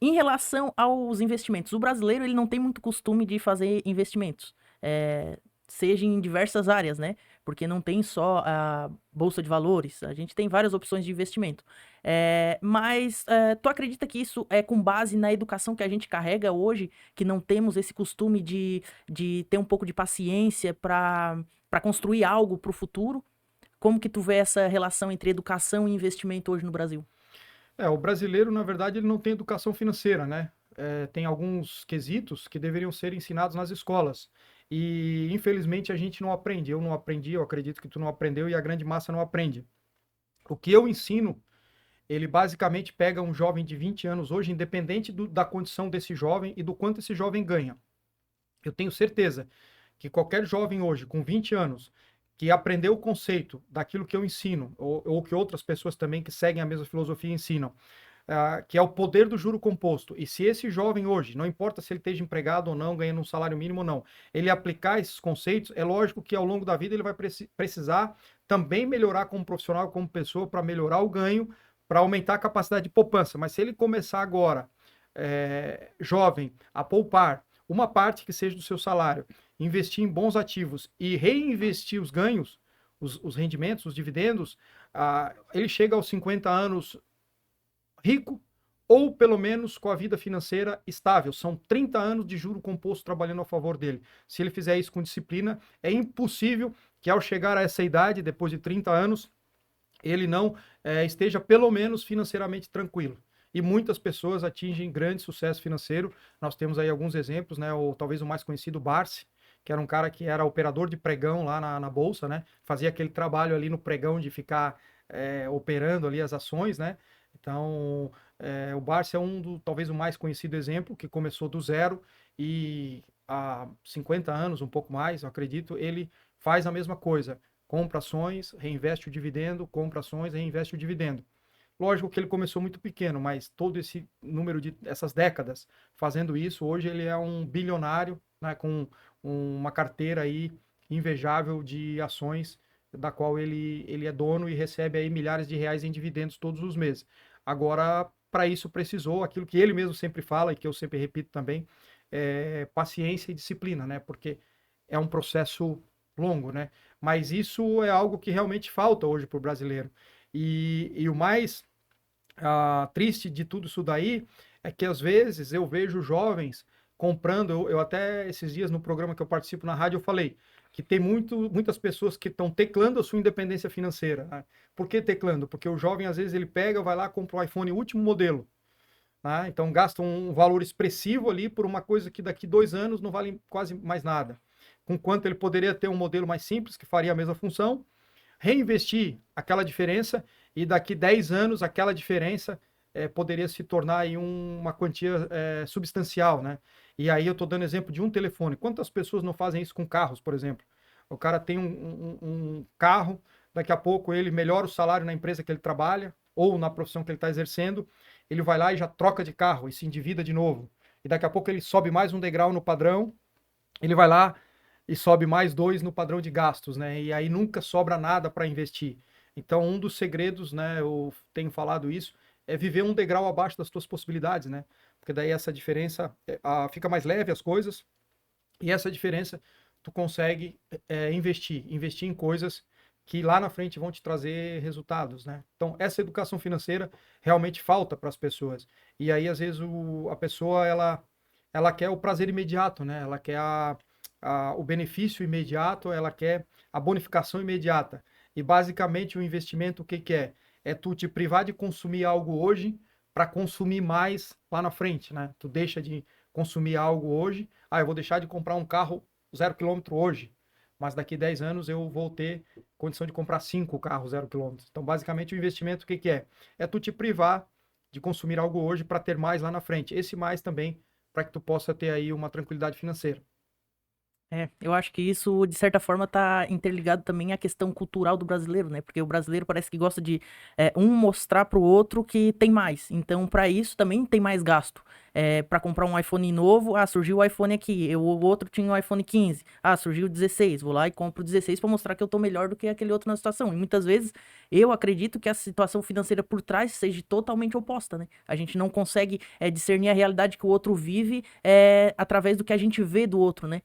Em relação aos investimentos, o brasileiro ele não tem muito costume de fazer investimentos, seja em diversas áreas, né? Porque não tem só a bolsa de valores, a gente tem várias opções de investimento. Mas tu acredita que isso é com base na educação que a gente carrega hoje, que não temos esse costume de ter um pouco de paciência para construir algo para o futuro? Como que tu vê essa relação entre educação e investimento hoje no Brasil? O brasileiro, na verdade, ele não tem educação financeira, né? Tem alguns quesitos que deveriam ser ensinados nas escolas. E, infelizmente, a gente não aprende. Eu não aprendi, eu acredito que tu não aprendeu e a grande massa não aprende. O que eu ensino, ele basicamente pega um jovem de 20 anos hoje, independente da condição desse jovem e do quanto esse jovem ganha. Eu tenho certeza que qualquer jovem hoje, com 20 anos, que aprendeu o conceito daquilo que eu ensino, ou que outras pessoas também que seguem a mesma filosofia ensinam, que é o poder do juro composto. E se esse jovem hoje, não importa se ele esteja empregado ou não, ganhando um salário mínimo ou não, ele aplicar esses conceitos, é lógico que ao longo da vida ele vai precisar também melhorar como profissional, como pessoa, para melhorar o ganho, para aumentar a capacidade de poupança. Mas se ele começar agora, jovem, a poupar uma parte que seja do seu salário, investir em bons ativos e reinvestir os ganhos, os rendimentos, os dividendos, ele chega aos 50 anos rico ou pelo menos com a vida financeira estável. São 30 anos de juro composto trabalhando a favor dele. Se ele fizer isso com disciplina, é impossível que ao chegar a essa idade, depois de 30 anos, ele não esteja pelo menos financeiramente tranquilo. E muitas pessoas atingem grande sucesso financeiro. Nós temos aí alguns exemplos, né? Ou talvez o mais conhecido, Barsi, que era um cara que era operador de pregão lá na bolsa, né? Fazia aquele trabalho ali no pregão de ficar operando ali as ações, né? Então, o Barsi é talvez o mais conhecido exemplo, que começou do zero e há 50 anos, um pouco mais, eu acredito, ele faz a mesma coisa. Compra ações, reinveste o dividendo, compra ações, reinveste o dividendo. Lógico que ele começou muito pequeno, mas todo esse número de essas décadas fazendo isso, hoje ele é um bilionário, né, com uma carteira aí invejável de ações, da qual ele é dono e recebe aí milhares de reais em dividendos todos os meses. Agora, para isso precisou aquilo que ele mesmo sempre fala e que eu sempre repito também, paciência e disciplina, né? Porque é um processo longo, né? Mas isso é algo que realmente falta hoje para o brasileiro. E o mais triste de tudo isso daí é que às vezes eu vejo jovens comprando, eu até esses dias no programa que eu participo na rádio eu falei que tem muitas pessoas que estão teclando a sua independência financeira, né? Por que teclando? Porque o jovem às vezes ele pega, vai lá, compra o iPhone último modelo, né? Então gasta um valor expressivo ali por uma coisa que daqui 2 anos não vale quase mais nada. Com quanto ele poderia ter um modelo mais simples que faria a mesma função, reinvestir aquela diferença e daqui 10 anos aquela diferença poderia se tornar aí uma quantia substancial, né? E aí eu estou dando exemplo de um telefone. Quantas pessoas não fazem isso com carros, por exemplo? O cara tem um carro, daqui a pouco ele melhora o salário na empresa que ele trabalha ou na profissão que ele está exercendo, ele vai lá e já troca de carro e se endivida de novo. E daqui a pouco ele sobe mais um degrau no padrão, ele vai lá e sobe mais dois no padrão de gastos, né? E aí nunca sobra nada para investir. Então, um dos segredos, né, eu tenho falado isso, é viver um degrau abaixo das tuas possibilidades, né? Porque daí essa diferença fica mais leve as coisas e essa diferença tu consegue investir em coisas que lá na frente vão te trazer resultados, né? Então, essa educação financeira realmente falta para as pessoas. E aí, às vezes, a pessoa, ela quer o prazer imediato, né? Ela quer o benefício imediato, ela quer a bonificação imediata. E, basicamente, o investimento, o que que é? É tu te privar de consumir algo hoje para consumir mais lá na frente, né? Tu deixa de consumir algo hoje, eu vou deixar de comprar um carro 0 km hoje, mas daqui 10 anos eu vou ter condição de comprar 5 carros 0 km. Então, basicamente, o investimento, o que que é? É tu te privar de consumir algo hoje para ter mais lá na frente. Esse mais também para que tu possa ter aí uma tranquilidade financeira. Eu acho que isso, de certa forma, tá interligado também à questão cultural do brasileiro, né? Porque o brasileiro parece que gosta de um mostrar pro outro que tem mais. Então, para isso também tem mais gasto. Para comprar um iPhone novo, surgiu o iPhone aqui, o outro tinha o iPhone 15, surgiu o 16, vou lá e compro o 16 para mostrar que eu tô melhor do que aquele outro na situação. E muitas vezes eu acredito que a situação financeira por trás seja totalmente oposta, né? A gente não consegue discernir a realidade que o outro vive através do que a gente vê do outro, né?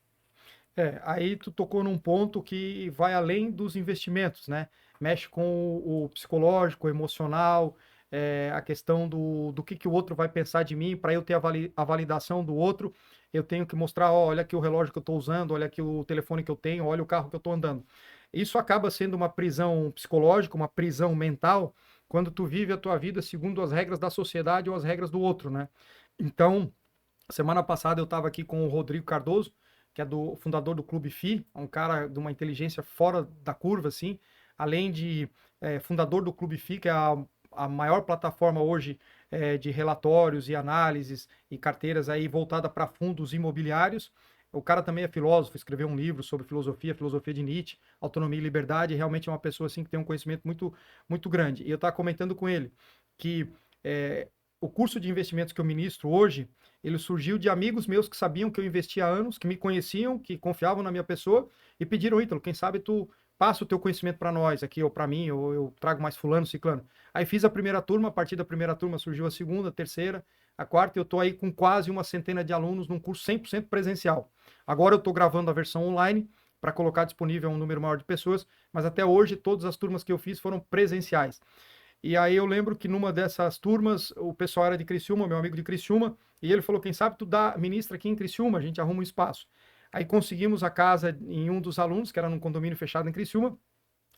Aí tu tocou num ponto que vai além dos investimentos, né? Mexe com o psicológico, o emocional, a questão do que o outro vai pensar de mim, para eu ter a validação do outro, eu tenho que mostrar, ó, olha aqui o relógio que eu estou usando, olha aqui o telefone que eu tenho, olha o carro que eu estou andando. Isso acaba sendo uma prisão psicológica, uma prisão mental, quando tu vive a tua vida segundo as regras da sociedade ou as regras do outro, né? Então, semana passada eu estava aqui com o Rodrigo Cardoso, que é do fundador do Clube FI, um cara de uma inteligência fora da curva, assim, além de fundador do Clube FI, que é a maior plataforma hoje de relatórios e análises e carteiras aí voltada para fundos imobiliários. O cara também é filósofo, escreveu um livro sobre filosofia, filosofia de Nietzsche, autonomia e liberdade, realmente é uma pessoa assim que tem um conhecimento muito, muito grande. E eu estava comentando com ele que o curso de investimentos que eu ministro hoje, ele surgiu de amigos meus que sabiam que eu investia há anos, que me conheciam, que confiavam na minha pessoa e pediram, Ítalo, quem sabe tu passa o teu conhecimento para nós aqui, ou para mim, ou eu trago mais fulano, ciclano. Aí fiz a primeira turma, a partir da primeira turma surgiu a segunda, a terceira, a quarta, e eu estou aí com quase uma centena de alunos num curso 100% presencial. Agora eu estou gravando a versão online para colocar disponível a um número maior de pessoas, mas até hoje todas as turmas que eu fiz foram presenciais. E aí eu lembro que numa dessas turmas, o pessoal era de Criciúma, meu amigo de Criciúma, e ele falou, quem sabe tu ministra aqui em Criciúma, a gente arruma um espaço. Aí conseguimos a casa em um dos alunos, que era num condomínio fechado em Criciúma,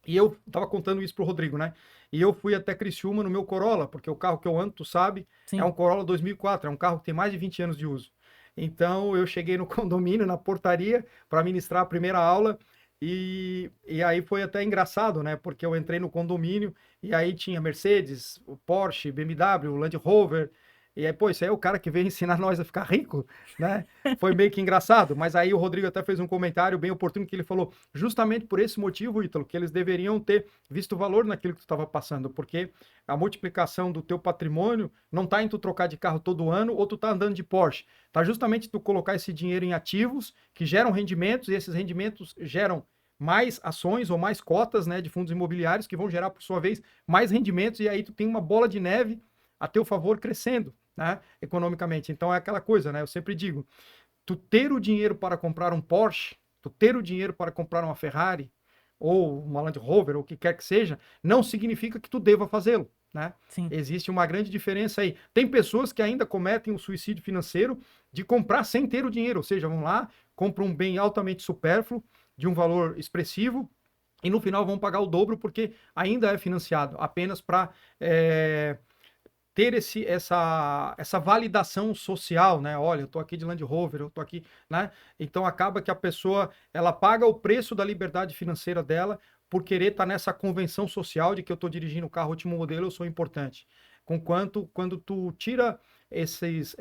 e eu tava contando isso pro Rodrigo, né? E eu fui até Criciúma no meu Corolla, porque o carro que eu ando, tu sabe, é Sim. um Corolla 2004, é um carro que tem mais de 20 anos de uso. Então eu cheguei no condomínio, na portaria, para ministrar a primeira aula, e aí foi até engraçado, né? Porque eu entrei no condomínio e aí tinha Mercedes, o Porsche, BMW, Land Rover. E aí, pô, isso aí é o cara que veio ensinar nós a ficar rico, né? Foi meio que engraçado. Mas aí o Rodrigo até fez um comentário bem oportuno que ele falou, justamente por esse motivo, Ítalo, que eles deveriam ter visto valor naquilo que tu estava passando, porque a multiplicação do teu patrimônio não está em tu trocar de carro todo ano ou tu tá andando de Porsche. Tá justamente tu colocar esse dinheiro em ativos que geram rendimentos e esses rendimentos geram mais ações ou mais cotas, né, de fundos imobiliários que vão gerar, por sua vez, mais rendimentos e aí tu tem uma bola de neve a teu favor crescendo, né, economicamente. Então é aquela coisa, né, eu sempre digo, tu ter o dinheiro para comprar um Porsche, tu ter o dinheiro para comprar uma Ferrari ou uma Land Rover ou o que quer que seja, não significa que tu deva fazê-lo, né? Sim. Existe uma grande diferença aí. Tem pessoas que ainda cometem o suicídio financeiro de comprar sem ter o dinheiro, ou seja, vão lá, compram um bem altamente supérfluo, de um valor expressivo, e no final vão pagar o dobro porque ainda é financiado, apenas para ter essa validação social, né? Olha, eu tô aqui de Land Rover, eu tô aqui, né? Então acaba que a pessoa, ela paga o preço da liberdade financeira dela por querer estar nessa convenção social de que eu tô dirigindo o carro último modelo, eu sou importante. Conquanto, quando tu tira esses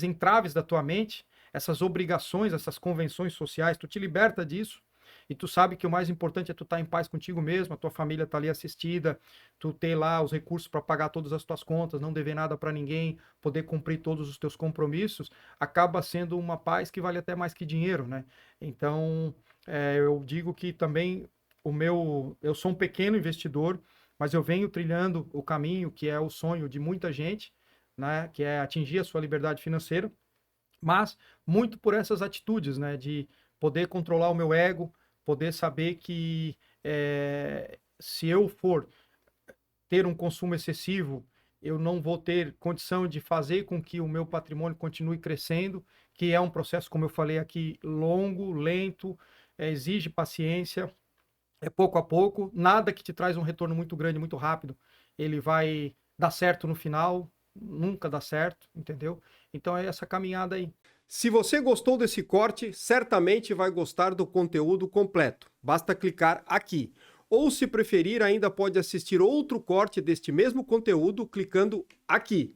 entraves da tua mente, essas obrigações, essas convenções sociais, tu te liberta disso e tu sabe que o mais importante é tu estar em paz contigo mesmo, a tua família tá ali assistida, tu ter lá os recursos para pagar todas as tuas contas, não dever nada para ninguém, poder cumprir todos os teus compromissos, acaba sendo uma paz que vale até mais que dinheiro, né? Então, eu digo que também eu sou um pequeno investidor, mas eu venho trilhando o caminho que é o sonho de muita gente, né? Que é atingir a sua liberdade financeira, mas muito por essas atitudes, né? De poder controlar o meu ego, poder saber que se eu for ter um consumo excessivo, eu não vou ter condição de fazer com que o meu patrimônio continue crescendo, que é um processo, como eu falei aqui, longo, lento, exige paciência, é pouco a pouco, nada que te traz um retorno muito grande, muito rápido, ele vai dar certo no final, nunca dá certo, entendeu? Então é essa caminhada aí. Se você gostou desse corte, certamente vai gostar do conteúdo completo. Basta clicar aqui. Ou, se preferir, ainda pode assistir outro corte deste mesmo conteúdo clicando aqui.